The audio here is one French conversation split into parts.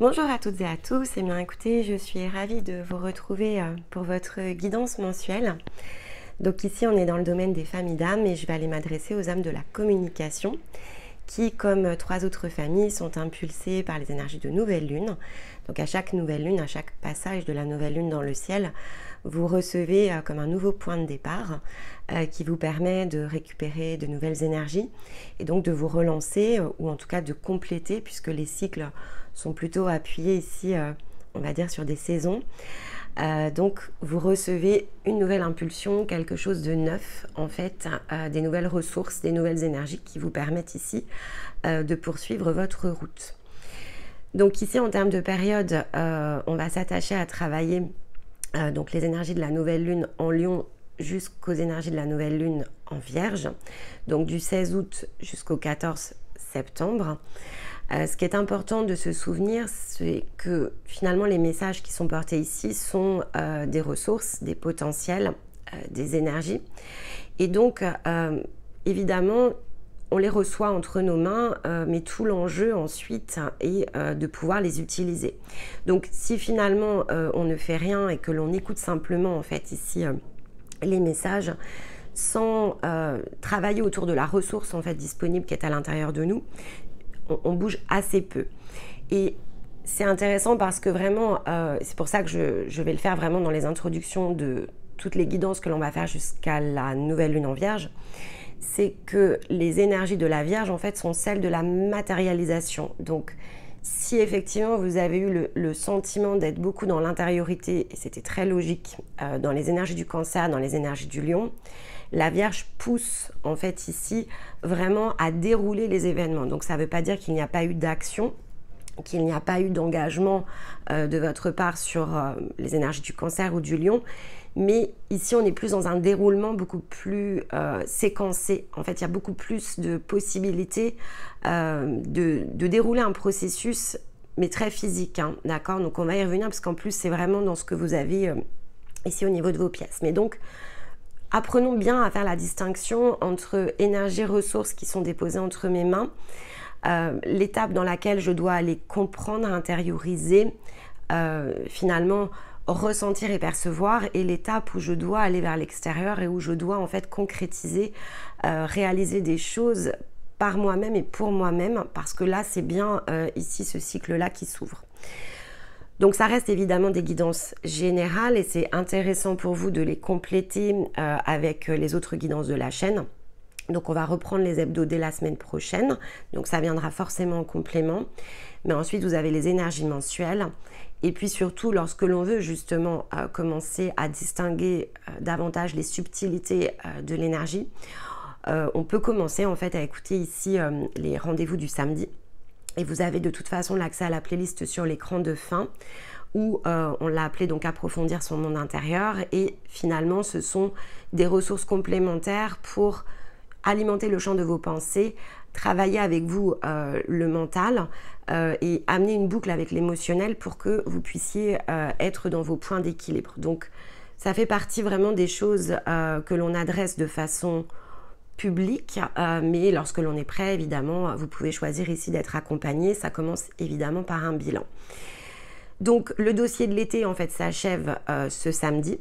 Bonjour à toutes et à tous, et bien écoutez, je suis ravie de vous retrouver pour votre guidance mensuelle. Donc ici on est dans le domaine des familles d'âmes et je vais aller m'adresser aux âmes de la communication qui, comme 3 autres familles, sont impulsées par les énergies de nouvelle lune. Donc à chaque nouvelle lune, à chaque passage de la nouvelle lune dans le ciel, vous recevez comme un nouveau point de départ qui vous permet de récupérer de nouvelles énergies et donc de vous relancer ou en tout cas de compléter, puisque les cycles sont plutôt appuyés ici, on va dire, sur des saisons. Donc vous recevez une nouvelle impulsion, quelque chose de neuf en fait, des nouvelles ressources, des nouvelles énergies qui vous permettent ici de poursuivre votre route. Donc ici en termes de période, on va s'attacher à travailler donc les énergies de la nouvelle lune en Lion jusqu'aux énergies de la nouvelle lune en Vierge, donc du 16 août jusqu'au 14 septembre. Ce qui est important de se souvenir, c'est que finalement les messages qui sont portés ici sont des ressources, des potentiels, des énergies. Et donc, évidemment, on les reçoit entre nos mains, mais tout l'enjeu ensuite est de pouvoir les utiliser. Donc, si finalement on ne fait rien et que l'on écoute simplement en fait ici les messages, sans travailler autour de la ressource en fait disponible qui est à l'intérieur de nous, on bouge assez peu. Et c'est intéressant parce que vraiment, c'est pour ça que je vais le faire vraiment dans les introductions de toutes les guidances que l'on va faire jusqu'à la nouvelle lune en Vierge, c'est que les énergies de la Vierge en fait sont celles de la matérialisation. Donc si effectivement vous avez eu le sentiment d'être beaucoup dans l'intériorité, et c'était très logique, dans les énergies du Cancer, dans les énergies du Lion, la Vierge pousse en fait ici vraiment à dérouler les événements. Donc ça ne veut pas dire qu'il n'y a pas eu d'action, qu'il n'y a pas eu d'engagement de votre part sur les énergies du Cancer ou du Lion, mais ici on est plus dans un déroulement beaucoup plus séquencé. En fait il y a beaucoup plus de possibilités de dérouler un processus, mais très physique, hein, d'accord? Donc on va y revenir parce qu'en plus c'est vraiment dans ce que vous avez ici au niveau de vos pièces. Mais donc apprenons bien à faire la distinction entre énergie, ressources qui sont déposées entre mes mains, l'étape dans laquelle je dois aller comprendre, intérioriser, finalement ressentir et percevoir, et l'étape où je dois aller vers l'extérieur et où je dois en fait concrétiser, réaliser des choses par moi-même et pour moi-même, parce que là c'est bien ici ce cycle-là qui s'ouvre. Donc ça reste évidemment des guidances générales et c'est intéressant pour vous de les compléter avec les autres guidances de la chaîne. Donc on va reprendre les hebdos dès la semaine prochaine, donc ça viendra forcément en complément. Mais ensuite vous avez les énergies mensuelles. Et puis surtout lorsque l'on veut justement commencer à distinguer davantage les subtilités de l'énergie, on peut commencer en fait à écouter ici les rendez-vous du samedi. Et vous avez de toute façon l'accès à la playlist sur l'écran de fin où on l'a appelé donc approfondir son monde intérieur, et finalement ce sont des ressources complémentaires pour alimenter le champ de vos pensées, travailler avec vous le mental et amener une boucle avec l'émotionnel pour que vous puissiez être dans vos points d'équilibre. Donc ça fait partie vraiment des choses que l'on adresse de façon public, mais lorsque l'on est prêt, évidemment, vous pouvez choisir ici d'être accompagné. Ça commence évidemment par un bilan. Donc le dossier de l'été en fait s'achève ce samedi,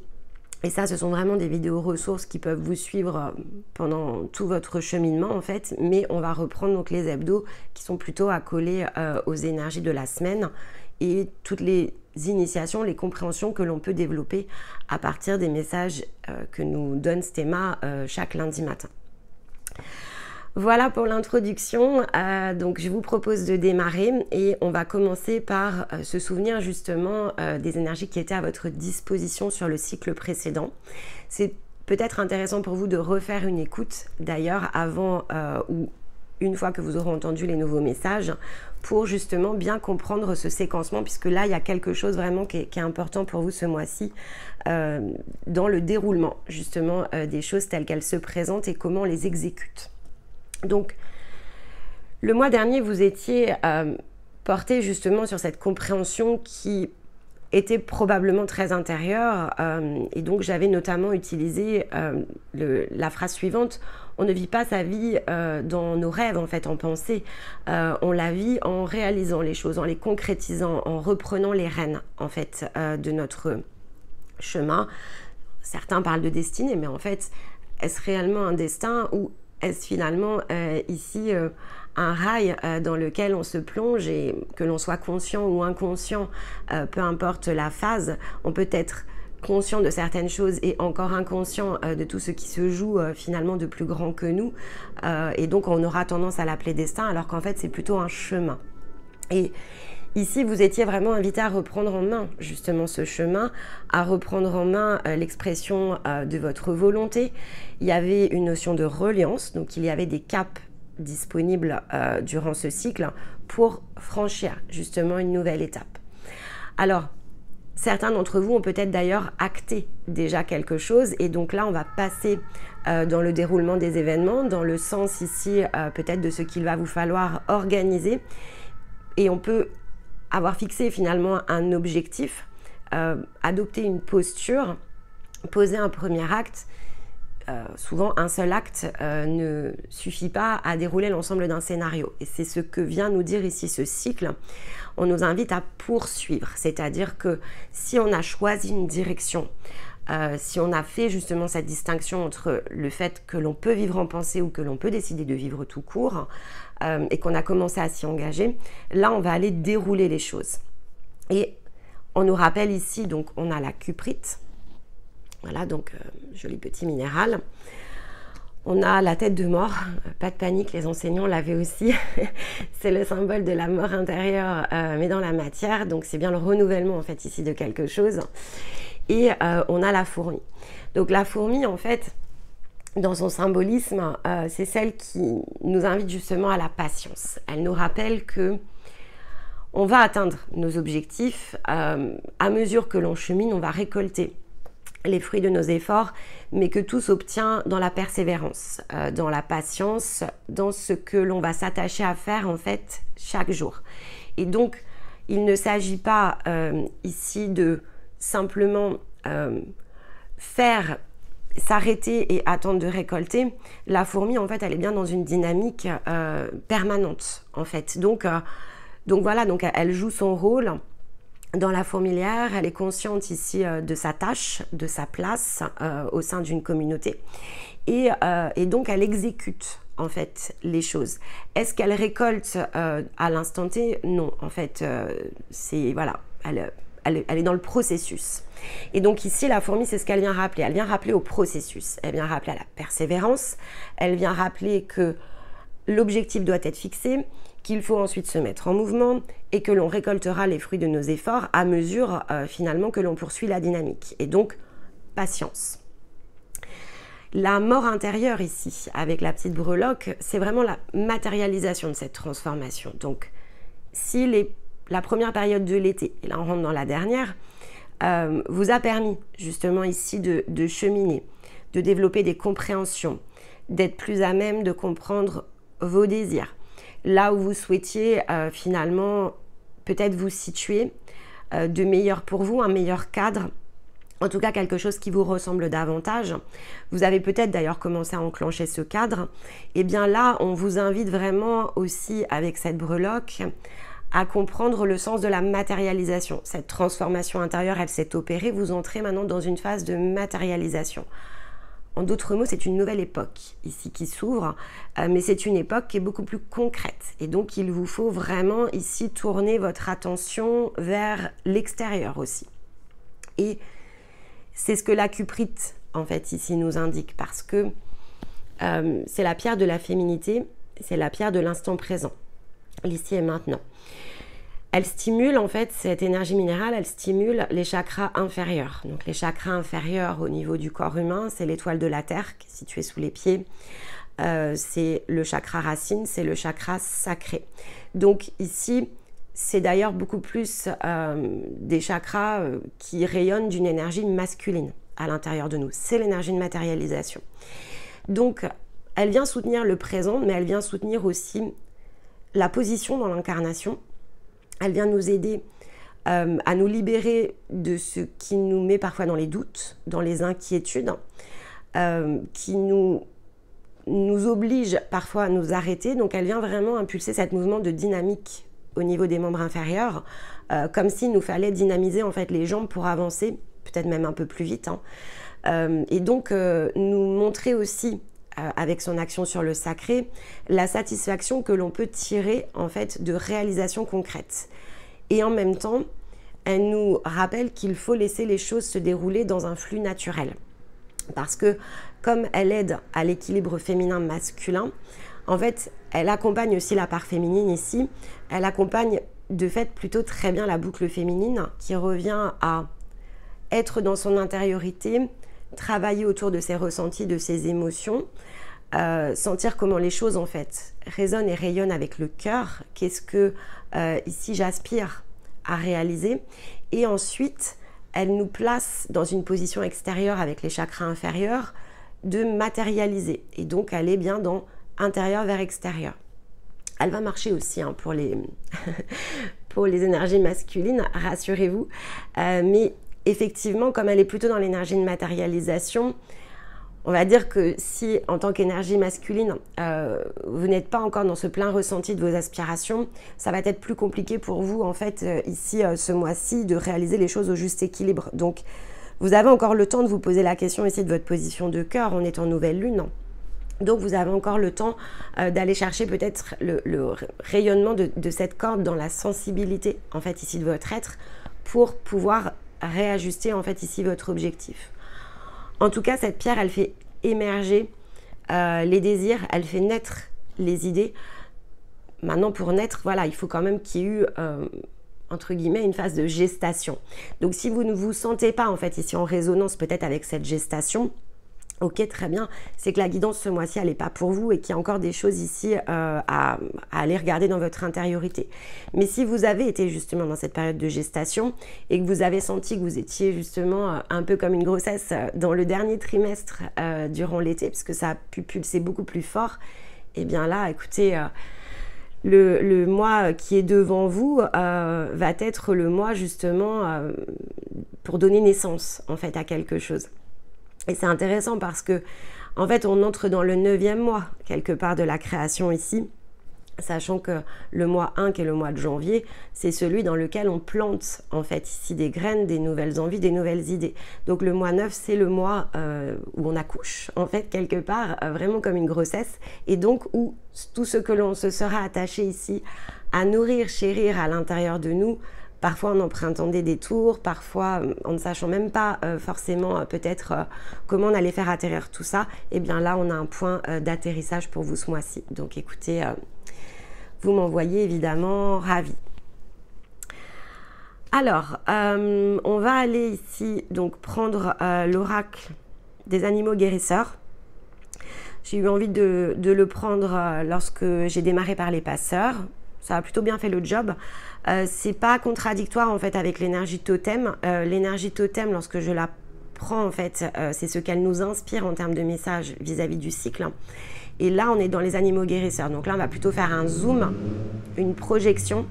et ça ce sont vraiment des vidéos ressources qui peuvent vous suivre pendant tout votre cheminement en fait, mais on va reprendre donc les hebdos qui sont plutôt accolés aux énergies de la semaine et toutes les initiations, les compréhensions que l'on peut développer à partir des messages que nous donne Stéma chaque lundi matin. Voilà pour l'introduction, donc je vous propose de démarrer et on va commencer par se souvenir justement des énergies qui étaient à votre disposition sur le cycle précédent. C'est peut-être intéressant pour vous de refaire une écoute d'ailleurs avant ou une fois que vous aurez entendu les nouveaux messages, pour justement bien comprendre ce séquencement, puisque là il y a quelque chose vraiment qui est important pour vous ce mois-ci dans le déroulement justement des choses telles qu'elles se présentent et comment on les exécute. Donc le mois dernier vous étiez porté justement sur cette compréhension qui était probablement très intérieure et donc j'avais notamment utilisé la phrase suivante: on ne vit pas sa vie dans nos rêves, en fait, en pensée. On la vit en réalisant les choses, en les concrétisant, en reprenant les rênes, en fait, de notre chemin. Certains parlent de destinée, mais en fait, est-ce réellement un destin ou est-ce finalement ici un rail dans lequel on se plonge et que l'on soit conscient ou inconscient, peu importe la phase, on peut être conscient de certaines choses et encore inconscient de tout ce qui se joue finalement de plus grand que nous, et donc on aura tendance à l'appeler destin alors qu'en fait c'est plutôt un chemin. Et ici, vous étiez vraiment invité à reprendre en main justement ce chemin, à reprendre en main l'expression de votre volonté. Il y avait une notion de reliance, donc il y avait des caps disponibles durant ce cycle pour franchir justement une nouvelle étape. Alors, certains d'entre vous ont peut-être d'ailleurs acté déjà quelque chose et donc là, on va passer dans le déroulement des événements, dans le sens ici peut-être de ce qu'il va vous falloir organiser. Et on peut avoir fixé finalement un objectif, adopter une posture, poser un premier acte. Souvent, un seul acte ne suffit pas à dérouler l'ensemble d'un scénario. Et c'est ce que vient nous dire ici ce cycle. On nous invite à poursuivre, c'est-à-dire que si on a choisi une direction, si on a fait justement cette distinction entre le fait que l'on peut vivre en pensée ou que l'on peut décider de vivre tout court, et qu'on a commencé à s'y engager, là on va aller dérouler les choses. Et on nous rappelle ici, donc on a la cuprite, voilà, donc joli petit minéral. On a la tête de mort, pas de panique, les enseignants l'avaient aussi. C'est le symbole de la mort intérieure, mais dans la matière, donc c'est bien le renouvellement en fait ici de quelque chose. Et on a la fourmi. Donc la fourmi en fait, dans son symbolisme, c'est celle qui nous invite justement à la patience. Elle nous rappelle que on va atteindre nos objectifs. À mesure que l'on chemine, on va récolter les fruits de nos efforts, mais que tout s'obtient dans la persévérance, dans la patience, dans ce que l'on va s'attacher à faire en fait chaque jour. Et donc, il ne s'agit pas ici de simplement s'arrêter et attendre de récolter. La fourmi, en fait, elle est bien dans une dynamique permanente, en fait. Donc voilà, donc elle joue son rôle dans la fourmilière. Elle est consciente ici de sa tâche, de sa place au sein d'une communauté. Et donc, elle exécute, en fait, les choses. Est-ce qu'elle récolte à l'instant T? Non, en fait, c'est... Voilà, elle est dans le processus. Et donc ici, la fourmi, c'est ce qu'elle vient rappeler. Elle vient rappeler au processus. Elle vient rappeler à la persévérance. Elle vient rappeler que l'objectif doit être fixé, qu'il faut ensuite se mettre en mouvement et que l'on récoltera les fruits de nos efforts à mesure finalement que l'on poursuit la dynamique. Et donc, patience. La mort intérieure ici, avec la petite breloque, c'est vraiment la matérialisation de cette transformation. Donc, si la première période de l'été, et là on rentre dans la dernière, vous a permis justement ici de cheminer, de développer des compréhensions, d'être plus à même de comprendre vos désirs. Là où vous souhaitiez finalement peut-être vous situer de meilleur pour vous, un meilleur cadre, en tout cas quelque chose qui vous ressemble davantage. Vous avez peut-être d'ailleurs commencé à enclencher ce cadre. Et bien là, on vous invite vraiment aussi avec cette breloque à comprendre le sens de la matérialisation. Cette transformation intérieure, elle s'est opérée. Vous entrez maintenant dans une phase de matérialisation. En d'autres mots, c'est une nouvelle époque ici qui s'ouvre, mais c'est une époque qui est beaucoup plus concrète. Et donc, il vous faut vraiment ici tourner votre attention vers l'extérieur aussi. Et c'est ce que la cuprite, en fait, ici nous indique, parce que c'est la pierre de la féminité, c'est la pierre de l'instant présent, l'ici et maintenant. Elle stimule, en fait, cette énergie minérale, elle stimule les chakras inférieurs. Donc, les chakras inférieurs au niveau du corps humain, c'est l'étoile de la Terre qui est située sous les pieds. C'est le chakra racine, c'est le chakra sacré. Donc, ici, c'est d'ailleurs beaucoup plus des chakras qui rayonnent d'une énergie masculine à l'intérieur de nous. C'est l'énergie de matérialisation. Donc, elle vient soutenir le présent, mais elle vient soutenir aussi la position dans l'incarnation. Elle vient nous aider à nous libérer de ce qui nous met parfois dans les doutes, dans les inquiétudes, qui nous nous oblige parfois à nous arrêter. Donc elle vient vraiment impulser cet mouvement de dynamique au niveau des membres inférieurs, comme s'il nous fallait dynamiser en fait les jambes pour avancer, peut-être même un peu plus vite, hein. Et donc nous montrer aussi avec son action sur le sacré la satisfaction que l'on peut tirer en fait de réalisations concrètes. Et en même temps, elle nous rappelle qu'il faut laisser les choses se dérouler dans un flux naturel. Parce que comme elle aide à l'équilibre féminin-masculin, en fait, elle accompagne aussi la part féminine ici. Elle accompagne de fait plutôt très bien la boucle féminine qui revient à être dans son intériorité, travailler autour de ses ressentis, de ses émotions, sentir comment les choses en fait résonnent et rayonnent avec le cœur. Qu'est-ce que ici j'aspire à réaliser? Et ensuite, elle nous place dans une position extérieure avec les chakras inférieurs de matérialiser. Et donc, elle est bien dans intérieur vers extérieur. Elle va marcher aussi hein, pour les énergies masculines, rassurez-vous. Mais effectivement, comme elle est plutôt dans l'énergie de matérialisation, on va dire que si, en tant qu'énergie masculine, vous n'êtes pas encore dans ce plein ressenti de vos aspirations, ça va être plus compliqué pour vous, en fait, ici, ce mois-ci, de réaliser les choses au juste équilibre. Donc, vous avez encore le temps de vous poser la question ici de votre position de cœur. On est en nouvelle lune. Donc, vous avez encore le temps d'aller chercher peut-être le rayonnement de cette corde dans la sensibilité, en fait, ici, de votre être, pour pouvoir réajuster, en fait, ici, votre objectif. En tout cas, cette pierre, elle fait émerger les désirs, elle fait naître les idées. Maintenant, pour naître, voilà, il faut quand même qu'il y ait eu, entre guillemets, une phase de gestation. Donc, si vous ne vous sentez pas, en fait, ici en résonance peut-être avec cette gestation, ok, très bien, c'est que la guidance ce mois-ci, elle n'est pas pour vous et qu'il y a encore des choses ici à aller regarder dans votre intériorité. Mais si vous avez été justement dans cette période de gestation et que vous avez senti que vous étiez justement un peu comme une grossesse dans le dernier trimestre durant l'été, puisque ça a pu pulser beaucoup plus fort, et bien là, écoutez, le mois qui est devant vous va être le mois justement pour donner naissance en fait à quelque chose. Et c'est intéressant parce que, en fait, on entre dans le 9e mois, quelque part, de la création ici, sachant que le mois 1, qui est le mois de janvier, c'est celui dans lequel on plante, en fait, ici des graines, des nouvelles envies, des nouvelles idées. Donc, le mois 9, c'est le mois où on accouche, en fait, quelque part, vraiment comme une grossesse, et donc où tout ce que l'on se sera attaché ici à nourrir, chérir à l'intérieur de nous, parfois en empruntant des détours, parfois en ne sachant même pas forcément peut-être comment on allait faire atterrir tout ça, et bien là on a un point d'atterrissage pour vous ce mois-ci. Donc écoutez, vous m'envoyez évidemment ravi. Alors, on va aller ici donc prendre l'oracle des animaux guérisseurs. J'ai eu envie de le prendre lorsque j'ai démarré par les passeurs. Ça a plutôt bien fait le job. C'est pas contradictoire en fait avec l'énergie totem. L'énergie totem, lorsque je la prends en fait, c'est ce qu'elle nous inspire en termes de messages vis-à-vis du cycle. Et là, on est dans les animaux guérisseurs. Donc là, on va plutôt faire un zoom, une projection.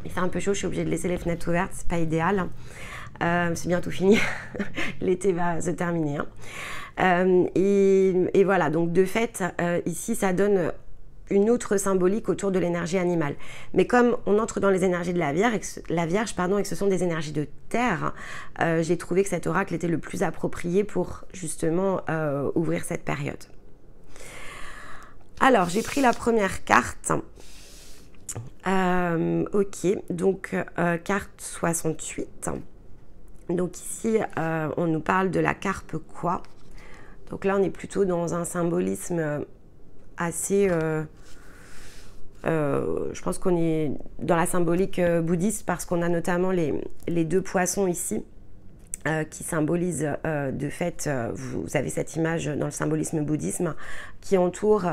Il fait un peu chaud, je suis obligée de laisser les fenêtres ouvertes, c'est pas idéal. C'est bientôt fini. L'été va se terminer. Et voilà, donc de fait, ici, ça donne une autre symbolique autour de l'énergie animale. Mais comme on entre dans les énergies de la Vierge, et que ce sont des énergies de terre, j'ai trouvé que cet oracle était le plus approprié pour justement ouvrir cette période. Alors, j'ai pris la première carte. Ok, donc carte 68. Donc ici, on nous parle de la carpe quoi. Donc là, on est plutôt dans un symbolisme assez... je pense qu'on est dans la symbolique bouddhiste parce qu'on a notamment les deux poissons ici qui symbolisent de fait, vous avez cette image dans le symbolisme bouddhisme qui entoure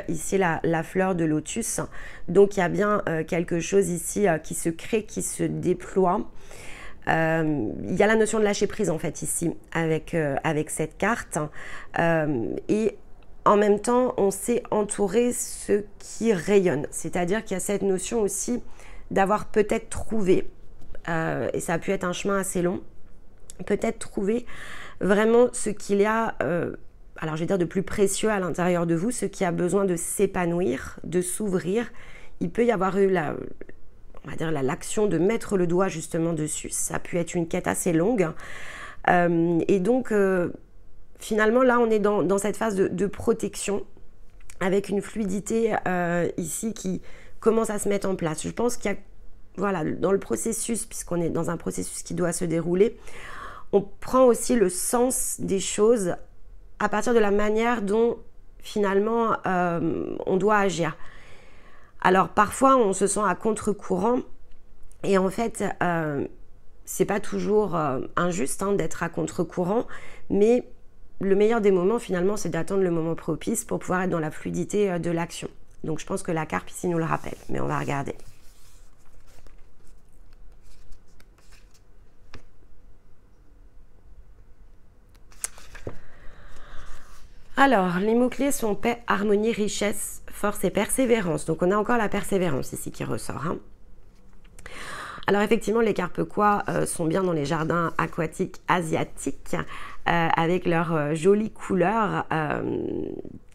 ici la fleur de lotus. Donc il y a bien quelque chose ici qui se crée, qui se déploie. Il y a la notion de lâcher prise en fait ici avec cette carte et en même temps on sait entourer ce qui rayonne, c'est-à-dire qu'il y a cette notion aussi d'avoir peut-être trouvé et ça a pu être un chemin assez long, peut-être trouver vraiment ce qu'il y a alors je vais dire de plus précieux à l'intérieur de vous, ce qui a besoin de s'épanouir, de s'ouvrir. Il peut y avoir eu on va dire l'action de mettre le doigt justement dessus. Ça a pu être une quête assez longue. Et donc, finalement, là, on est dans cette phase de protection avec une fluidité ici qui commence à se mettre en place. Je pense qu'il y a, voilà, dans le processus, puisqu'on est dans un processus qui doit se dérouler, on prend aussi le sens des choses à partir de la manière dont, finalement, on doit agir. Alors, parfois, on se sent à contre-courant et en fait, c'est pas toujours injuste d'être à contre-courant, mais le meilleur des moments, finalement, c'est d'attendre le moment propice pour pouvoir être dans la fluidité de l'action. Donc, je pense que la carpe ici nous le rappelle, mais on va regarder. Alors, les mots-clés sont paix, harmonie, richesse, force et persévérance. Donc, on a encore la persévérance ici qui ressort. Alors, effectivement, les carpequois sont bien dans les jardins aquatiques asiatiques avec leurs jolies couleurs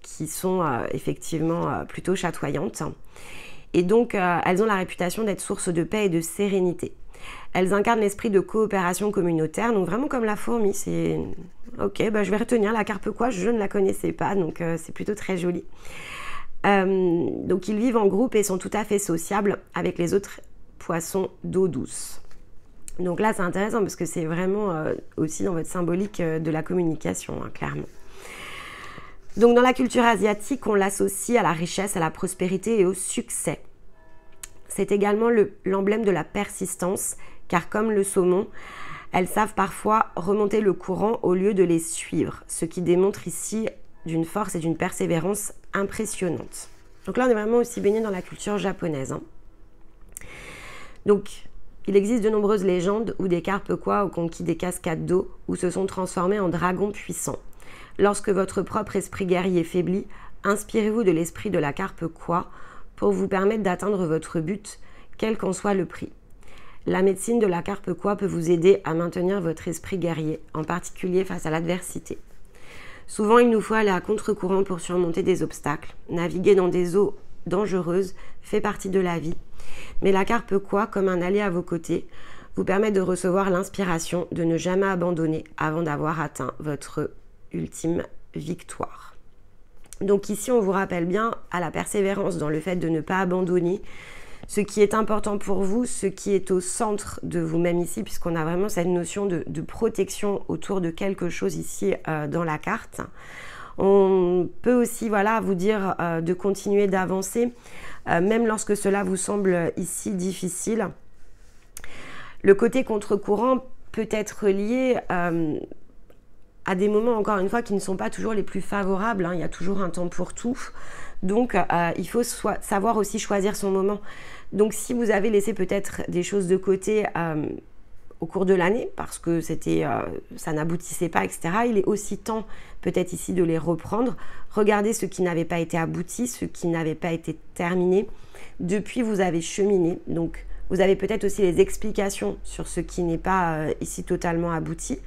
qui sont effectivement plutôt chatoyantes. Et donc, elles ont la réputation d'être source de paix et de sérénité. Elles incarnent l'esprit de coopération communautaire, donc vraiment comme la fourmi. C'est ok, je vais retenir la carpequois, je ne la connaissais pas, donc c'est plutôt très joli. Donc ils vivent en groupe et sont tout à fait sociables avec les autres poissons d'eau douce. Donc là c'est intéressant parce que c'est vraiment aussi dans votre symbolique de la communication, clairement. Donc dans la culture asiatique, on l'associe à la richesse, à la prospérité et au succès. C'est également l'emblème de la persistance, car comme le saumon, elles savent parfois remonter le courant au lieu de les suivre, ce qui démontre ici d'une force et d'une persévérance impressionnantes. Donc là, on est vraiment aussi baigné dans la culture japonaise. Donc, il existe de nombreuses légendes où des carpequois ont conquis des cascades d'eau ou se sont transformés en dragons puissants. Lorsque votre propre esprit guerrier faiblit, inspirez-vous de l'esprit de la carpequois pour vous permettre d'atteindre votre but, quel qu'en soit le prix. La médecine de la carpequois peut vous aider à maintenir votre esprit guerrier, en particulier face à l'adversité. Souvent, il nous faut aller à contre-courant pour surmonter des obstacles. Naviguer dans des eaux dangereuses fait partie de la vie. Mais la carpequois, comme un allié à vos côtés, vous permet de recevoir l'inspiration de ne jamais abandonner avant d'avoir atteint votre ultime victoire. Donc ici, on vous rappelle bien à la persévérance dans le fait de ne pas abandonner ce qui est important pour vous, ce qui est au centre de vous-même ici, puisqu'on a vraiment cette notion de protection autour de quelque chose ici dans la carte. On peut aussi vous dire de continuer d'avancer, même lorsque cela vous semble ici difficile. Le côté contre-courant peut être lié à des moments, encore une fois, qui ne sont pas toujours les plus favorables. Il y a toujours un temps pour tout. Donc, il faut savoir aussi choisir son moment. Donc, si vous avez laissé peut-être des choses de côté au cours de l'année, parce que ça n'aboutissait pas, etc., il est aussi temps, peut-être ici, de les reprendre. Regardez ce qui n'avait pas été abouti, ce qui n'avait pas été terminé. Depuis, vous avez cheminé. Donc, vous avez peut-être aussi les explications sur ce qui n'est pas ici totalement abouti.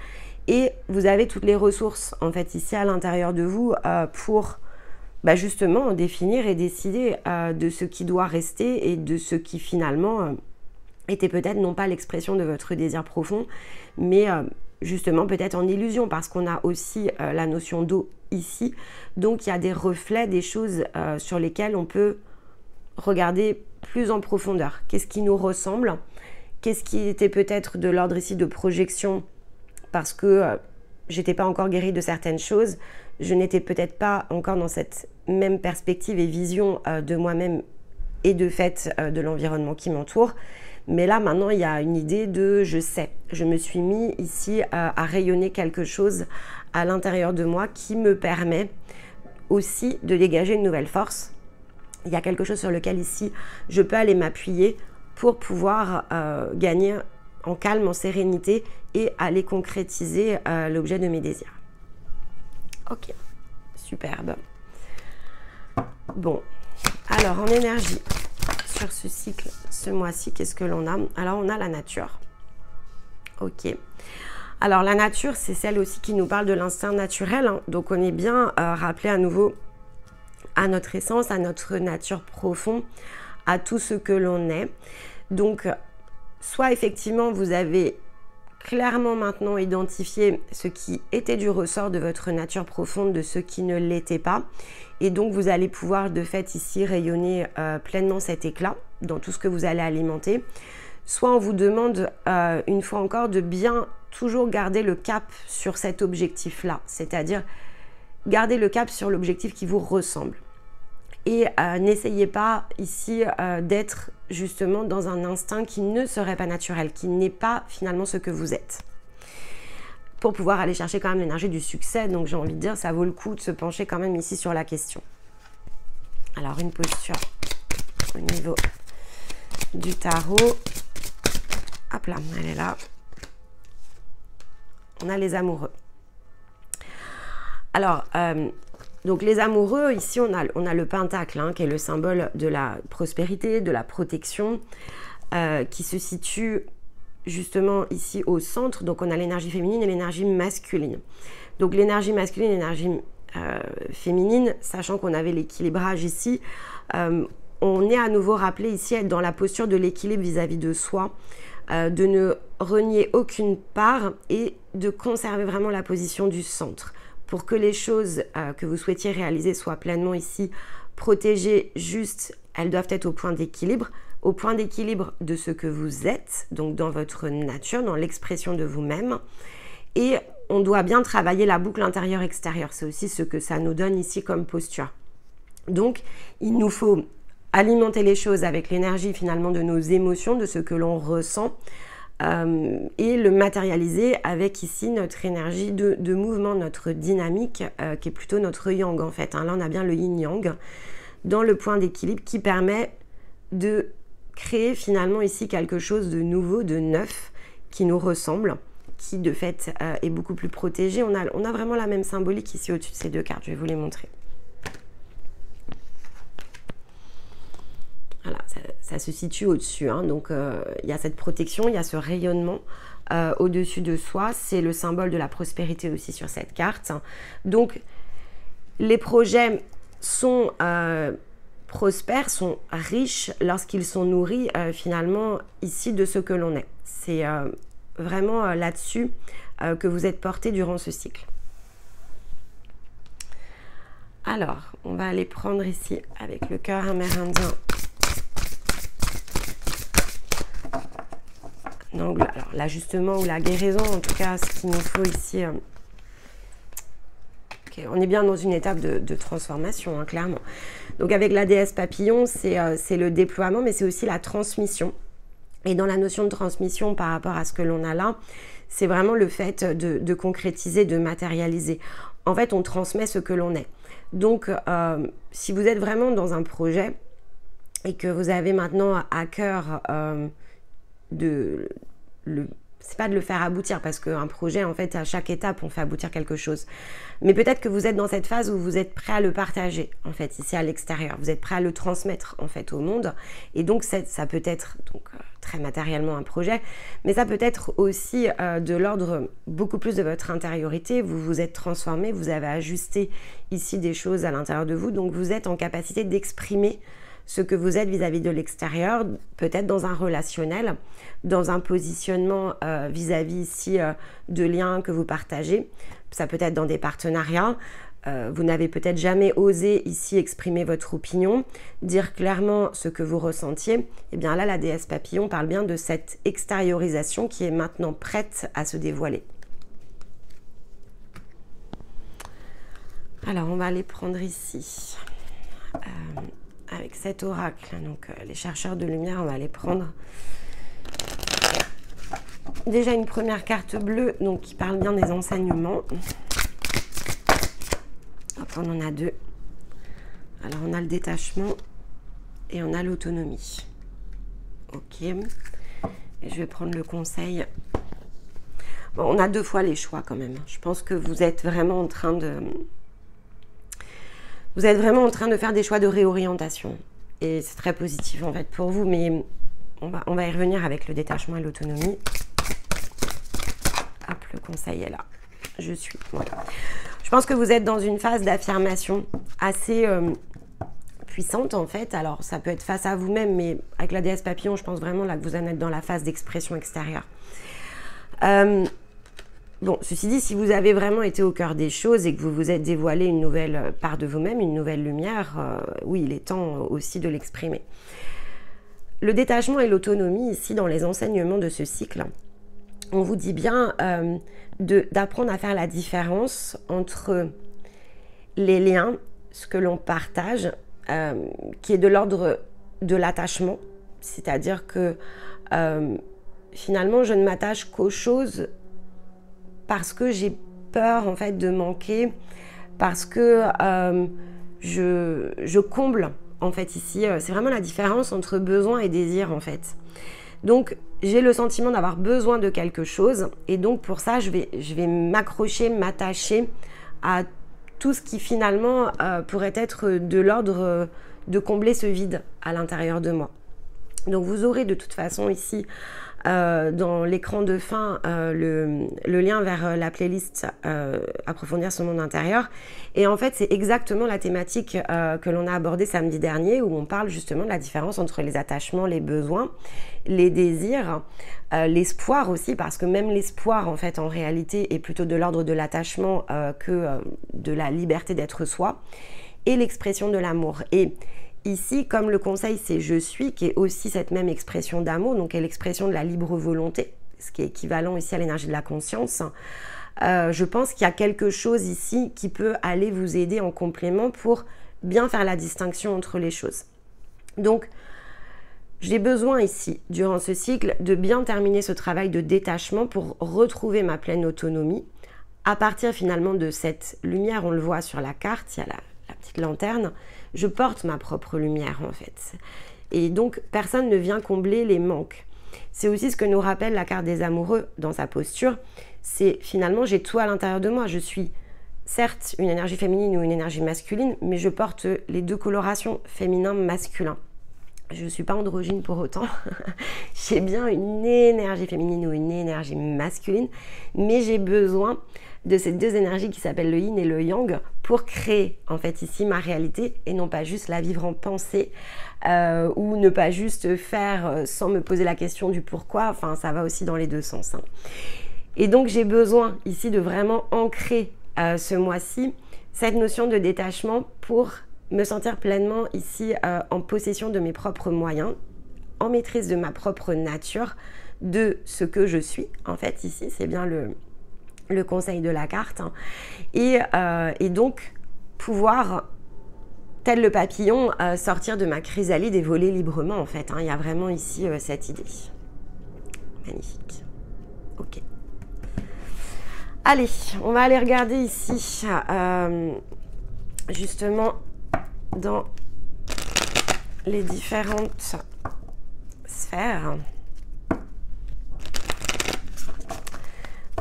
Et vous avez toutes les ressources, en fait, ici à l'intérieur de vous pour justement définir et décider de ce qui doit rester et de ce qui finalement était peut-être non pas l'expression de votre désir profond, mais justement peut-être en illusion, parce qu'on a aussi la notion d'eau ici. Donc il y a des reflets, des choses sur lesquelles on peut regarder plus en profondeur. Qu'est-ce qui nous ressemble? Qu'est-ce qui était peut-être de l'ordre ici de projection parce que j'étais pas encore guérie de certaines choses, je n'étais peut-être pas encore dans cette même perspective et vision de moi-même et de fait de l'environnement qui m'entoure. Mais là, maintenant, il y a une idée de je sais. Je me suis mis ici à rayonner quelque chose à l'intérieur de moi qui me permet aussi de dégager une nouvelle force. Il y a quelque chose sur lequel ici, je peux aller m'appuyer pour pouvoir gagner en calme, en sérénité et aller concrétiser l'objet de mes désirs. Ok, superbe. Bon, alors en énergie, sur ce cycle, ce mois-ci, qu'est-ce que l'on a? Alors on a la nature. Ok. Alors la nature, c'est celle aussi qui nous parle de l'instinct naturel, hein. Donc on est bien rappelé à nouveau à notre essence, à notre nature profonde, à tout ce que l'on est. Donc soit effectivement vous avez clairement maintenant identifié ce qui était du ressort de votre nature profonde, de ce qui ne l'était pas, et donc vous allez pouvoir de fait ici rayonner pleinement cet éclat dans tout ce que vous allez alimenter. Soit on vous demande une fois encore de bien toujours garder le cap sur cet objectif-là, c'est-à-dire garder le cap sur l'objectif qui vous ressemble. Et n'essayez pas ici d'être justement dans un instinct qui ne serait pas naturel, qui n'est pas finalement ce que vous êtes. Pour pouvoir aller chercher quand même l'énergie du succès, donc j'ai envie de dire, ça vaut le coup de se pencher quand même ici sur la question. Alors une posture au niveau du tarot. Hop là, elle est là. On a les amoureux. Alors, donc les amoureux, ici on a le pentacle, hein, qui est le symbole de la prospérité, de la protection, qui se situe justement ici au centre. Donc on a l'énergie féminine et l'énergie masculine. Donc l'énergie masculine et l'énergie féminine, sachant qu'on avait l'équilibrage ici, on est à nouveau rappelé ici à être dans la posture de l'équilibre vis-à-vis de soi, de ne renier aucune part et de conserver vraiment la position du centre. Pour que les choses que vous souhaitiez réaliser soient pleinement ici protégées, justes, elles doivent être au point d'équilibre de ce que vous êtes, donc dans votre nature, dans l'expression de vous-même. Et on doit bien travailler la boucle intérieure-extérieure. C'est aussi ce que ça nous donne ici comme posture. Donc, il nous faut alimenter les choses avec l'énergie finalement de nos émotions, de ce que l'on ressent, et le matérialiser avec ici notre énergie de mouvement, notre dynamique, qui est plutôt notre yang en fait. Hein. Là, on a bien le yin-yang dans le point d'équilibre qui permet de créer finalement ici quelque chose de nouveau, de neuf, qui nous ressemble, qui de fait est beaucoup plus protégé. On a vraiment la même symbolique ici au-dessus de ces deux cartes. Je vais vous les montrer. Voilà, ça se situe au-dessus, hein. Donc il y a cette protection, il y a ce rayonnement au-dessus de soi. C'est le symbole de la prospérité aussi sur cette carte. Donc les projets sont prospères, sont riches lorsqu'ils sont nourris finalement ici de ce que l'on est. C'est vraiment là-dessus que vous êtes porté durant ce cycle. Alors, on va aller prendre ici avec le cœur amérindien. Alors l'ajustement ou la guérison, en tout cas, ce qu'il nous faut ici. Okay, on est bien dans une étape de transformation, hein, clairement. Donc avec la déesse papillon, c'est le déploiement, mais c'est aussi la transmission. Et dans la notion de transmission par rapport à ce que l'on a là, c'est vraiment le fait de concrétiser, de matérialiser. En fait, on transmet ce que l'on est. Donc, si vous êtes vraiment dans un projet et que vous avez maintenant à cœur c'est pas de le faire aboutir, parce qu'un projet, en fait, à chaque étape, on fait aboutir quelque chose. Mais peut-être que vous êtes dans cette phase où vous êtes prêt à le partager, en fait, ici à l'extérieur. Vous êtes prêt à le transmettre, en fait, au monde. Et donc, ça peut être donc, très matériellement un projet, mais ça peut être aussi de l'ordre beaucoup plus de votre intériorité. Vous vous êtes transformé, vous avez ajusté ici des choses à l'intérieur de vous, donc vous êtes en capacité d'exprimer ce que vous êtes vis-à-vis de l'extérieur, peut-être dans un relationnel, dans un positionnement vis-à-vis ici de liens que vous partagez. Ça peut être dans des partenariats. Vous n'avez peut-être jamais osé ici exprimer votre opinion, dire clairement ce que vous ressentiez. Et bien là, la déesse papillon parle bien de cette extériorisation qui est maintenant prête à se dévoiler. Alors, on va aller prendre ici... avec cet oracle, donc les chercheurs de lumière, on va les prendre. Déjà une première carte bleue, donc qui parle bien des enseignements. Hop, on en a deux. Alors on a le détachement et on a l'autonomie. Ok. Et je vais prendre le conseil. Bon, on a deux fois les choix quand même. Je pense que vous êtes vraiment en train de... Vous êtes vraiment en train de faire des choix de réorientation. Et c'est très positif en fait pour vous, mais on va y revenir avec le détachement et l'autonomie. Hop le conseil est là. Je suis. Voilà. Je pense que vous êtes dans une phase d'affirmation assez puissante en fait. Alors ça peut être face à vous-même, mais avec la déesse papillon, je pense vraiment là que vous en êtes dans la phase d'expression extérieure. Bon, ceci dit, si vous avez vraiment été au cœur des choses et que vous vous êtes dévoilé une nouvelle part de vous-même, une nouvelle lumière, oui, il est temps aussi de l'exprimer. Le détachement et l'autonomie, ici, dans les enseignements de ce cycle, on vous dit bien d'apprendre à faire la différence entre les liens, ce que l'on partage, qui est de l'ordre de l'attachement, c'est-à-dire que finalement, je ne m'attache qu'aux choses parce que j'ai peur en fait de manquer, parce que je comble en fait ici. C'est vraiment la différence entre besoin et désir en fait. Donc j'ai le sentiment d'avoir besoin de quelque chose et donc pour ça je vais m'accrocher, m'attacher à tout ce qui finalement pourrait être de l'ordre de combler ce vide à l'intérieur de moi. Donc vous aurez de toute façon ici dans l'écran de fin le lien vers la playlist Approfondir son monde intérieur. Et en fait, c'est exactement la thématique que l'on a abordée samedi dernier où on parle justement de la différence entre les attachements, les besoins, les désirs, l'espoir aussi, parce que même l'espoir, en fait, en réalité, est plutôt de l'ordre de l'attachement que de la liberté d'être soi, et l'expression de l'amour. Et ici, comme le conseil, c'est « je suis », qui est aussi cette même expression d'amour, donc est l'expression de la libre volonté, ce qui est équivalent ici à l'énergie de la conscience. Je pense qu'il y a quelque chose ici qui peut aller vous aider en complément pour bien faire la distinction entre les choses. Donc, j'ai besoin ici, durant ce cycle, de bien terminer ce travail de détachement pour retrouver ma pleine autonomie. À partir finalement de cette lumière, on le voit sur la carte, il y a la petite lanterne, je porte ma propre lumière en fait. Et donc, personne ne vient combler les manques. C'est aussi ce que nous rappelle la carte des amoureux dans sa posture. C'est finalement, j'ai tout à l'intérieur de moi. Je suis certes une énergie féminine ou une énergie masculine, mais je porte les deux colorations, féminin-masculin. Je ne suis pas androgyne pour autant. J'ai bien une énergie féminine ou une énergie masculine, mais j'ai besoin de ces deux énergies qui s'appellent le yin et le yang pour créer en fait ici ma réalité et non pas juste la vivre en pensée ou ne pas juste faire sans me poser la question du pourquoi. Enfin, ça va aussi dans les deux sens. Hein. Et donc, j'ai besoin ici de vraiment ancrer ce mois-ci cette notion de détachement pour me sentir pleinement ici en possession de mes propres moyens, en maîtrise de ma propre nature, de ce que je suis. En fait, ici, c'est bien le conseil de la carte. Hein. Et donc, pouvoir, tel le papillon, sortir de ma chrysalide et voler librement, en fait. Hein. Il y a vraiment ici cette idée. Magnifique. Ok. Allez, on va aller regarder ici, justement, dans les différentes sphères.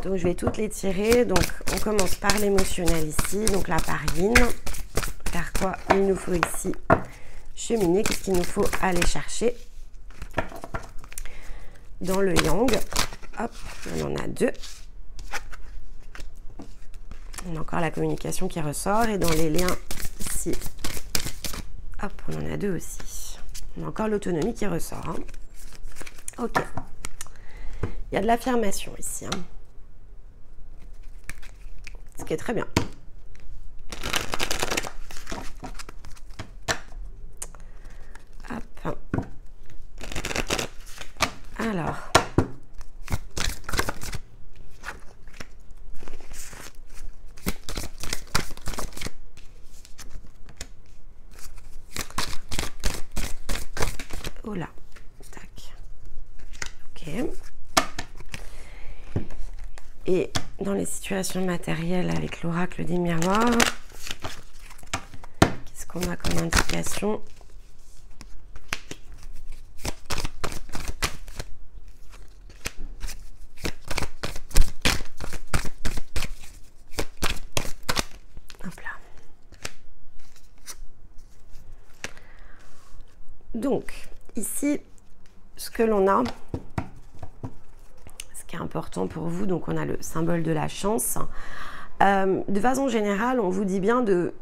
Donc je vais toutes les tirer. Donc on commence par l'émotionnel ici, donc là par yin. Vers quoi il nous faut ici cheminer, qu'est-ce qu'il nous faut aller chercher. Dans le yang, hop, on en a deux. On a encore la communication qui ressort et dans les liens ici, hop, on en a deux aussi. On a encore l'autonomie qui ressort. Hein. Ok. Il y a de l'affirmation ici. Hein. Ce qui est très bien. Hop. Alors. Oh là. Tac. Ok. Et dans les situations matérielles avec l'oracle des miroirs, qu'est-ce qu'on a comme indication? Hop là. Donc, ici, ce que l'on a, ce qui est important pour vous. Donc on a le symbole de la chance. De façon générale, on vous dit bien de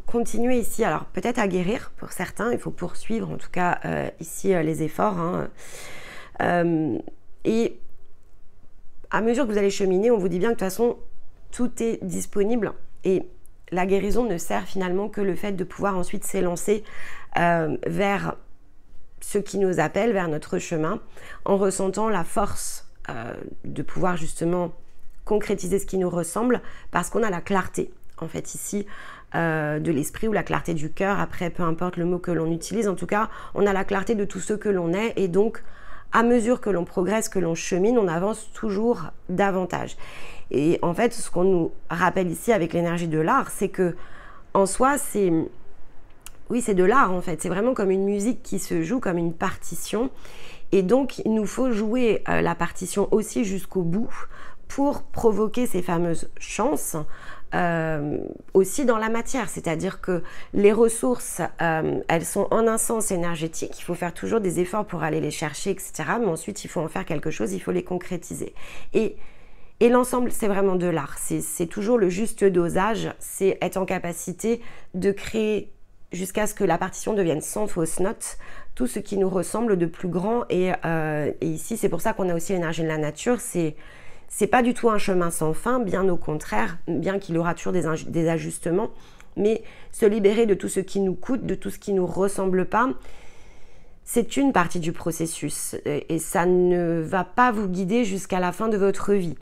continuer ici. Alors peut-être à guérir pour certains, il faut poursuivre en tout cas ici les efforts. Et à mesure que vous allez cheminer, on vous dit bien que de toute façon, tout est disponible. Et la guérison ne sert finalement que le fait de pouvoir ensuite s'élancer vers ce qui nous appelle, vers notre chemin, en ressentant la force de pouvoir justement concrétiser ce qui nous ressemble, parce qu'on a la clarté, en fait, ici, de l'esprit ou la clarté du cœur. Après, peu importe le mot que l'on utilise, en tout cas, on a la clarté de tout ce que l'on est, et donc, à mesure que l'on progresse, que l'on chemine, on avance toujours davantage. Et en fait, ce qu'on nous rappelle ici avec l'énergie de l'art, c'est que, en soi, c'est de l'art, en fait. C'est vraiment comme une musique qui se joue, comme une partition. Et donc, il nous faut jouer la partition aussi jusqu'au bout pour provoquer ces fameuses chances aussi dans la matière. C'est-à-dire que les ressources, elles sont en un sens énergétique. Il faut faire toujours des efforts pour aller les chercher, etc. Mais ensuite, il faut en faire quelque chose, il faut les concrétiser. Et l'ensemble, c'est vraiment de l'art. C'est toujours le juste dosage. C'est être en capacité de créer jusqu'à ce que la partition devienne sans fausse note, tout ce qui nous ressemble de plus grand. Et ici, c'est pour ça qu'on a aussi l'énergie de la nature. C'est pas du tout un chemin sans fin, bien au contraire, bien qu'il y aura toujours des ajustements, mais se libérer de tout ce qui nous coûte, de tout ce qui nous ressemble pas, c'est une partie du processus. Et ça ne va pas vous guider jusqu'à la fin de votre vie.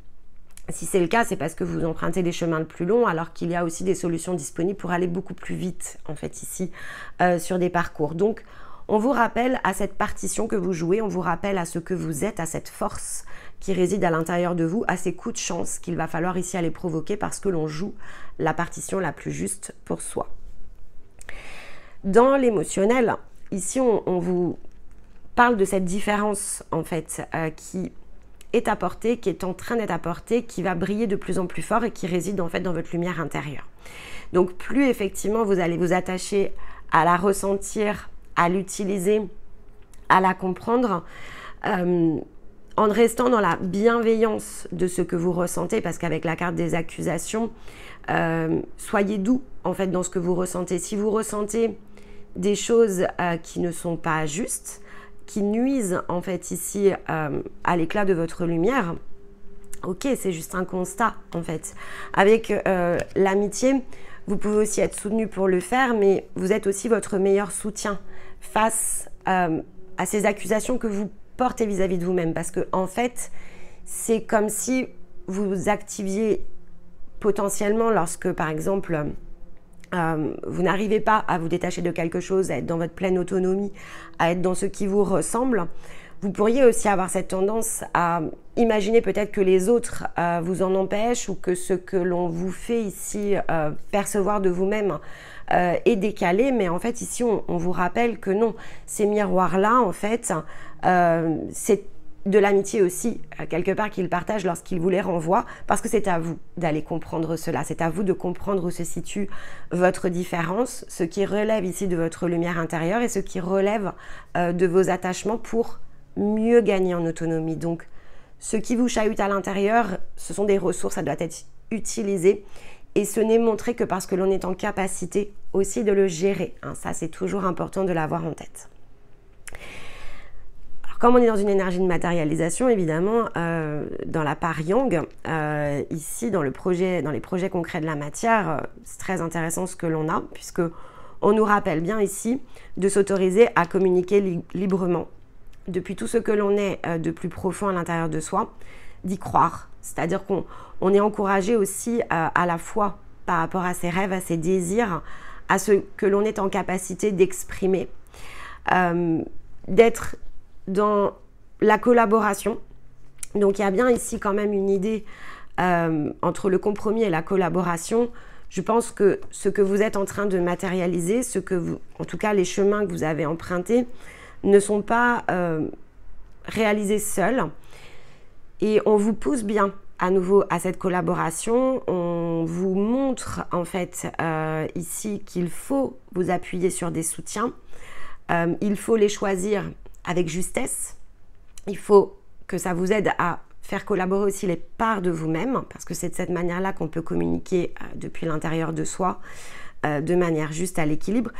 Si c'est le cas, c'est parce que vous empruntez des chemins le plus longs, alors qu'il y a aussi des solutions disponibles pour aller beaucoup plus vite, en fait, ici, sur des parcours. Donc, on vous rappelle à cette partition que vous jouez, on vous rappelle à ce que vous êtes, à cette force qui réside à l'intérieur de vous, à ces coups de chance qu'il va falloir ici aller provoquer parce que l'on joue la partition la plus juste pour soi. Dans l'émotionnel, ici, on vous parle de cette différence, en fait, qui est apportée, qui est en train d'être apportée, qui va briller de plus en plus fort et qui réside en fait dans votre lumière intérieure. Donc plus effectivement vous allez vous attacher à la ressentir, à l'utiliser, à la comprendre, en restant dans la bienveillance de ce que vous ressentez, parce qu'avec la carte des accusations, soyez doux en fait dans ce que vous ressentez. Si vous ressentez des choses qui ne sont pas justes, qui nuisent en fait ici à l'éclat de votre lumière, ok, c'est juste un constat en fait. Avec l'amitié, vous pouvez aussi être soutenu pour le faire, mais vous êtes aussi votre meilleur soutien face à ces accusations que vous portez vis-à-vis de vous-même, parce que en fait, c'est comme si vous activiez potentiellement lorsque, par exemple, vous n'arrivez pas à vous détacher de quelque chose, à être dans votre pleine autonomie, à être dans ce qui vous ressemble. Vous pourriez aussi avoir cette tendance à imaginer peut-être que les autres vous en empêchent, ou que ce que l'on vous fait ici percevoir de vous-même est décalé. Mais en fait ici on vous rappelle que non, ces miroirs-là en fait c'est de l'amitié aussi, quelque part, qu'il partage lorsqu'il vous les renvoie, parce que c'est à vous d'aller comprendre cela, c'est à vous de comprendre où se situe votre différence, ce qui relève ici de votre lumière intérieure et ce qui relève de vos attachements pour mieux gagner en autonomie. Donc, ce qui vous chahute à l'intérieur, ce sont des ressources, ça doit être utilisé, et ce n'est montré que parce que l'on est en capacité aussi de le gérer, hein. Ça, c'est toujours important de l'avoir en tête. Comme on est dans une énergie de matérialisation, évidemment, dans la part Yang, ici, dans les projets concrets de la matière, c'est très intéressant ce que l'on a, puisque on nous rappelle bien ici de s'autoriser à communiquer librement depuis tout ce que l'on est de plus profond à l'intérieur de soi, d'y croire. C'est-à-dire qu'on est encouragé aussi à la fois par rapport à ses rêves, à ses désirs, à ce que l'on est en capacité d'exprimer, d'être dans la collaboration. Donc il y a bien ici quand même une idée entre le compromis et la collaboration. Je pense que ce que vous êtes en train de matérialiser, en tout cas les chemins que vous avez empruntés, ne sont pas réalisés seuls. Et on vous pousse bien à nouveau à cette collaboration. On vous montre en fait ici qu'il faut vous appuyer sur des soutiens. Il faut les choisir avec justesse. Il faut que ça vous aide à faire collaborer aussi les parts de vous-même, parce que c'est de cette manière-là qu'on peut communiquer depuis l'intérieur de soi, de manière juste à l'équilibre.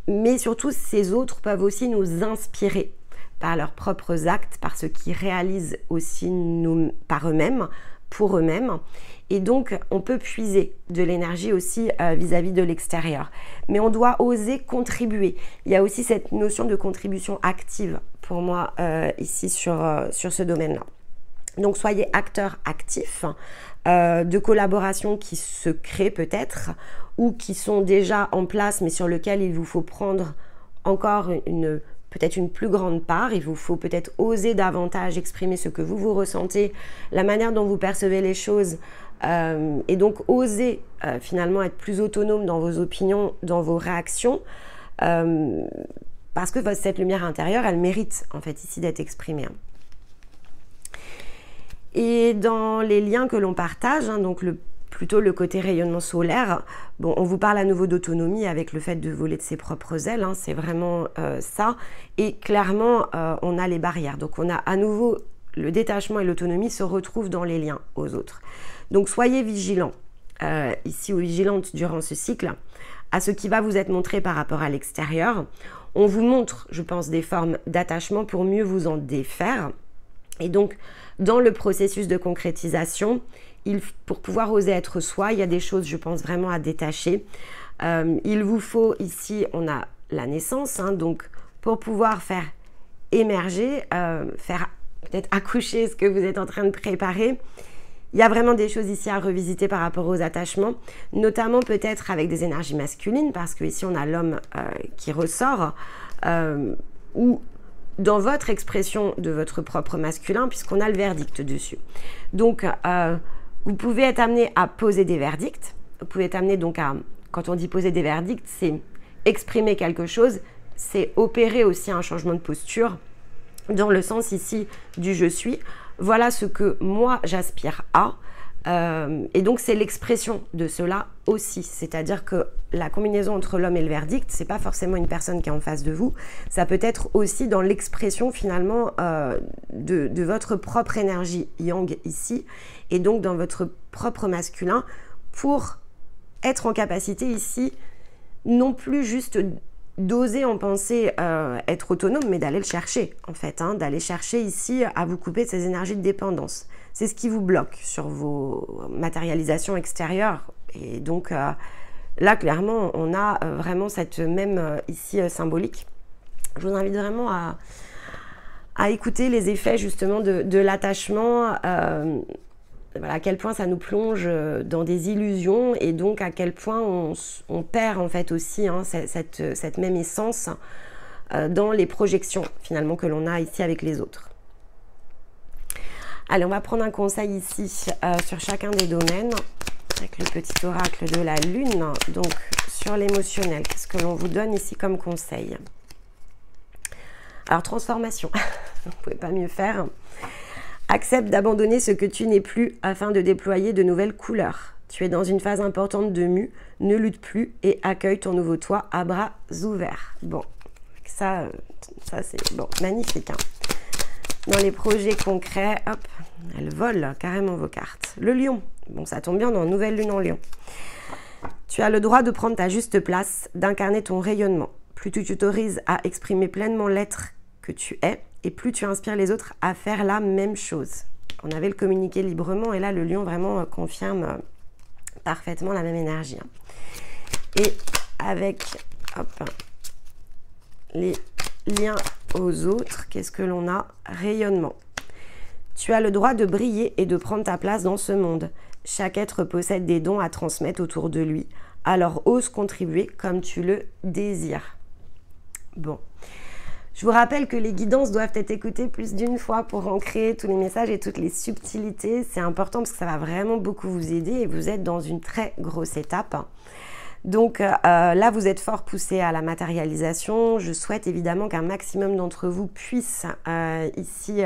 Mais surtout, ces autres peuvent aussi nous inspirer par leurs propres actes, par ce qu'ils réalisent aussi par eux-mêmes, pour eux-mêmes. Et donc, on peut puiser de l'énergie aussi vis-à-vis de l'extérieur. Mais on doit oser contribuer. Il y a aussi cette notion de contribution active pour moi ici sur ce domaine-là. Donc, soyez acteurs actifs de collaborations qui se créent peut-être ou qui sont déjà en place, mais sur lesquelles il vous faut prendre encore peut-être une plus grande part. Il vous faut peut-être oser davantage exprimer ce que vous ressentez, la manière dont vous percevez les choses, et donc oser finalement être plus autonome dans vos opinions, dans vos réactions, parce que cette lumière intérieure, elle mérite en fait ici d'être exprimée. Et dans les liens que l'on partage, donc plutôt le côté rayonnement solaire, bon, on vous parle à nouveau d'autonomie avec le fait de voler de ses propres ailes, c'est vraiment ça. Et clairement, on a les barrières. Donc on a à nouveau le détachement et l'autonomie se retrouvent dans les liens aux autres. Donc soyez vigilants, ici ou vigilantes durant ce cycle, à ce qui va vous être montré par rapport à l'extérieur. On vous montre, je pense, des formes d'attachement pour mieux vous en défaire. Et donc, dans le processus de concrétisation, pour pouvoir oser être soi, il y a des choses, je pense, vraiment à détacher. Il vous faut ici, on a la naissance, donc pour pouvoir faire émerger, faire peut-être accoucher ce que vous êtes en train de préparer, il y a vraiment des choses ici à revisiter par rapport aux attachements, notamment peut-être avec des énergies masculines, parce que ici on a l'homme qui ressort, ou dans votre expression de votre propre masculin, puisqu'on a le verdict dessus. Donc, vous pouvez être amené à poser des verdicts. Vous pouvez être amené donc à, quand on dit poser des verdicts, c'est exprimer quelque chose, c'est opérer aussi un changement de posture, dans le sens ici du je suis. Voilà ce que moi j'aspire à. Et donc c'est l'expression de cela aussi, c'est-à-dire que la combinaison entre l'homme et le verdict, c'est pas forcément une personne qui est en face de vous, ça peut être aussi dans l'expression finalement de votre propre énergie yang ici, et donc dans votre propre masculin, pour être en capacité ici, non plus juste d'oser en penser être autonome, mais d'aller le chercher en fait, d'aller chercher ici à vous couper de ces énergies de dépendance. C'est ce qui vous bloque sur vos matérialisations extérieures. Et donc là, clairement, on a vraiment cette même ici symbolique. Je vous invite vraiment à écouter les effets justement de l'attachement, voilà, à quel point ça nous plonge dans des illusions et donc à quel point on perd en fait aussi cette même essence dans les projections finalement que l'on a ici avec les autres. Allez, on va prendre un conseil ici sur chacun des domaines avec le petit oracle de la lune. Donc sur l'émotionnel, qu'est-ce que l'on vous donne ici comme conseil? Alors transformation, vous ne pouvez pas mieux faire. Accepte d'abandonner ce que tu n'es plus afin de déployer de nouvelles couleurs. Tu es dans une phase importante de mue, ne lutte plus et accueille ton nouveau toi à bras ouverts. Bon, ça c'est bon, magnifique. Dans les projets concrets, hop, elles volent carrément vos cartes. Le lion, bon ça tombe bien dans une nouvelle lune en lion. Tu as le droit de prendre ta juste place, d'incarner ton rayonnement. Plus tu t'autorises à exprimer pleinement l'être que tu es, et plus tu inspires les autres à faire la même chose. On avait le communiquer librement, et là, le lion vraiment confirme parfaitement la même énergie. Et avec les liens aux autres, qu'est-ce que l'on a? Rayonnement. Tu as le droit de briller et de prendre ta place dans ce monde. Chaque être possède des dons à transmettre autour de lui. Alors ose contribuer comme tu le désires. Bon. Je vous rappelle que les guidances doivent être écoutées plus d'une fois pour ancrer tous les messages et toutes les subtilités. C'est important parce que ça va vraiment beaucoup vous aider et vous êtes dans une très grosse étape. Donc là, vous êtes fort poussé à la matérialisation. Je souhaite évidemment qu'un maximum d'entre vous puissent ici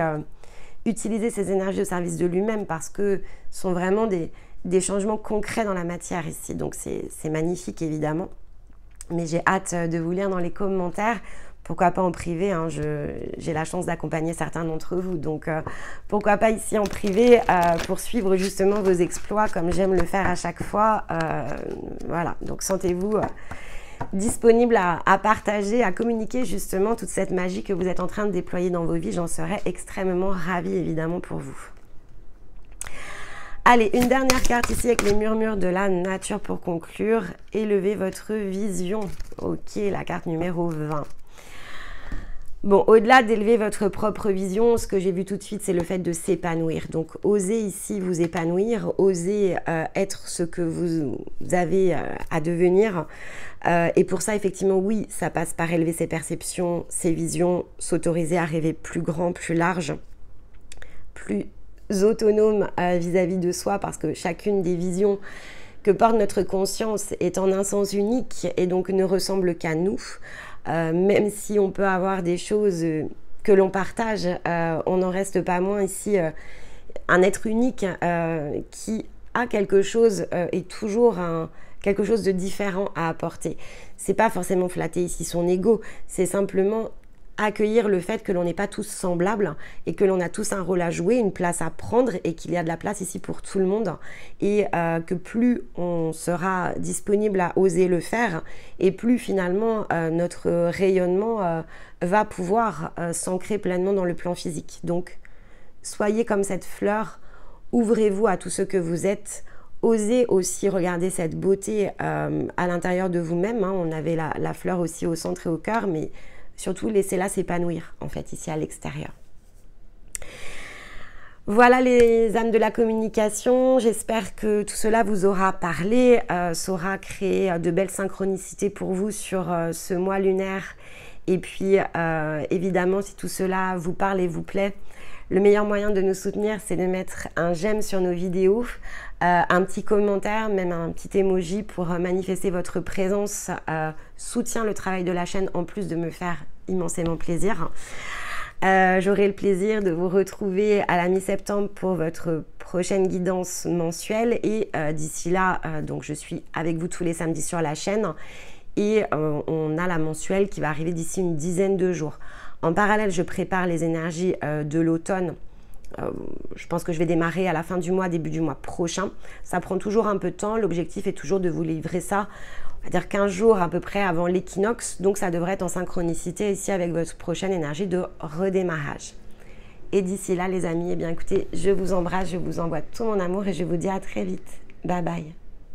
utiliser ces énergies au service de lui-même parce que ce sont vraiment des changements concrets dans la matière ici. Donc c'est magnifique évidemment. Mais j'ai hâte de vous lire dans les commentaires pourquoi pas en privé, hein, j'ai la chance d'accompagner certains d'entre vous, donc pourquoi pas ici en privé pour suivre justement vos exploits comme j'aime le faire à chaque fois. Voilà, donc sentez-vous disponible à partager, à communiquer justement toute cette magie que vous êtes en train de déployer dans vos vies. J'en serais extrêmement ravie évidemment pour vous. Allez, une dernière carte ici avec les murmures de la nature pour conclure. Élevez votre vision. Ok, la carte numéro 20. Bon, au-delà d'élever votre propre vision, ce que j'ai vu tout de suite, c'est le fait de s'épanouir. Donc, osez ici vous épanouir, osez être ce que vous avez à devenir. Et pour ça, effectivement, oui, ça passe par élever ses perceptions, ses visions, s'autoriser à rêver plus grand, plus large, plus autonome vis-à-dire de soi, parce que chacune des visions que porte notre conscience est en un sens unique et donc ne ressemble qu'à nous. Même si on peut avoir des choses que l'on partage, on n'en reste pas moins ici un être unique qui a quelque chose et toujours quelque chose de différent à apporter. C'est pas forcément flatter ici son ego, c'est simplement accueillir le fait que l'on n'est pas tous semblables et que l'on a tous un rôle à jouer, une place à prendre et qu'il y a de la place ici pour tout le monde et que plus on sera disponible à oser le faire et plus finalement notre rayonnement va pouvoir s'ancrer pleinement dans le plan physique. Donc soyez comme cette fleur, ouvrez-vous à tout ce que vous êtes, osez aussi regarder cette beauté à l'intérieur de vous-même, hein. On avait la fleur aussi au centre et au cœur, mais surtout, laissez-la s'épanouir, en fait, ici à l'extérieur. Voilà les âmes de la communication. J'espère que tout cela vous aura parlé, saura créer de belles synchronicités pour vous sur ce mois lunaire. Et puis, évidemment, si tout cela vous parle et vous plaît, le meilleur moyen de nous soutenir, c'est de mettre un j'aime sur nos vidéos, un petit commentaire, même un petit emoji pour manifester votre présence, soutient le travail de la chaîne en plus de me faire immensément plaisir. J'aurai le plaisir de vous retrouver à la mi-septembre pour votre prochaine guidance mensuelle et d'ici là, donc je suis avec vous tous les samedis sur la chaîne et on a la mensuelle qui va arriver d'ici une dizaine de jours. En parallèle, je prépare les énergies de l'automne. Je pense que je vais démarrer à la fin du mois, début du mois prochain. Ça prend toujours un peu de temps. L'objectif est toujours de vous livrer ça, on va dire 15 jours à peu près avant l'équinoxe. Donc ça devrait être en synchronicité ici avec votre prochaine énergie de redémarrage. Et d'ici là, les amis, eh bien écoutez, je vous embrasse, je vous envoie tout mon amour et je vous dis à très vite. Bye bye.